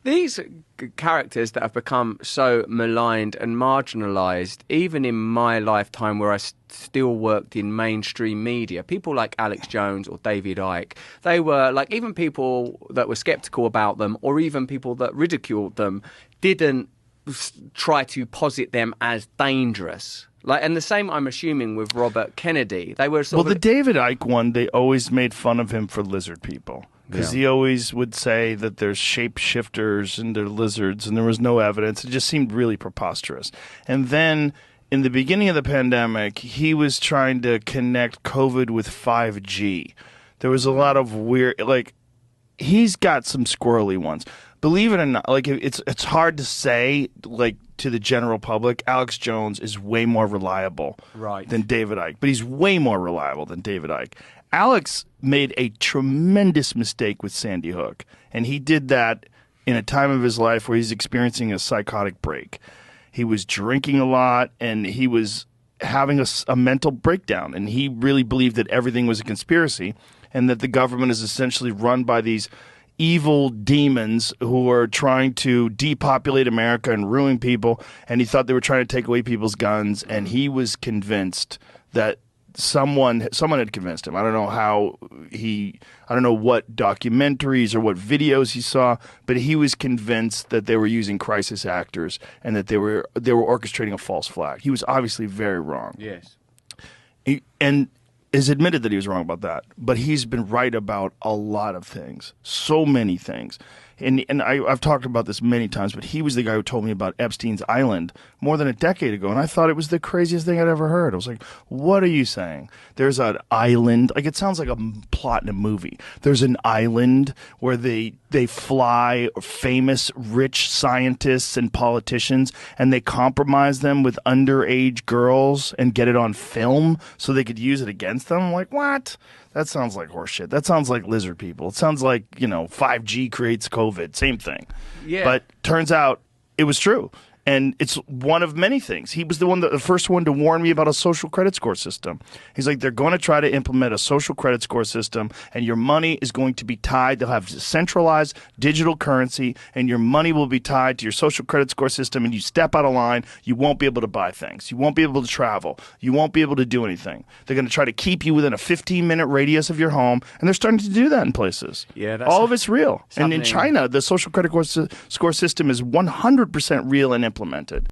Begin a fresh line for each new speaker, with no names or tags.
These characters that have become so maligned and marginalised, even in my lifetime where I still worked in mainstream media, people like Alex Jones or David Icke, they were like, even people that were sceptical about them or even people that ridiculed them didn't try to posit them as dangerous. Like, and the same, I'm assuming, with Robert Kennedy. They were sort
of... the David Icke one, they always made fun of him for lizard people. Because he always would say that there's shapeshifters and they're lizards, and there was no evidence. It just seemed really preposterous. And then in the beginning of the pandemic, he was trying to connect COVID with 5G. There was a lot of weird, like, he's got some squirrely ones. Believe it or not, like, it's hard to say, like, to the general public, Alex Jones is way more reliable than David Icke. But he's way more reliable than David Icke. Alex made a tremendous mistake with Sandy Hook, and he did that in a time of his life where he's experiencing a psychotic break. He was drinking a lot, and he was having a mental breakdown, and he really believed that everything was a conspiracy and that the government is essentially run by these evil demons who are trying to depopulate America and ruin people, and he thought they were trying to take away people's guns, and he was convinced that someone had convinced him. I don't know I don't know what documentaries or what videos he saw, but he was convinced that they were using crisis actors and that they were orchestrating a false flag. He was obviously very wrong.
Yes.
And has admitted that he was wrong about that, but he's been right about a lot of things, so many things. And I've talked about this many times, but he was the guy who told me about Epstein's Island more than a decade ago, and I thought it was the craziest thing I'd ever heard. I was like, what are you saying? There's an island, like it sounds like a plot in a movie. There's an island where they fly famous rich scientists and politicians, and they compromise them with underage girls and get it on film so they could use it against them. I'm like, what? That sounds like horseshit. That sounds like lizard people. It sounds like, 5G creates COVID. Same thing.
Yeah.
But turns out it was true. And it's one of many things. He was the first one to warn me about a social credit score system. He's like, they're going to try to implement a social credit score system, and your money is going to be tied. They'll have centralized digital currency, and your money will be tied to your social credit score system, and you step out of line, you won't be able to buy things. You won't be able to travel. You won't be able to do anything. They're going to try to keep you within a 15-minute radius of your home, and they're starting to do that in places.
Yeah,
all of it's real. And in China, the social credit score system is 100% real and implemented.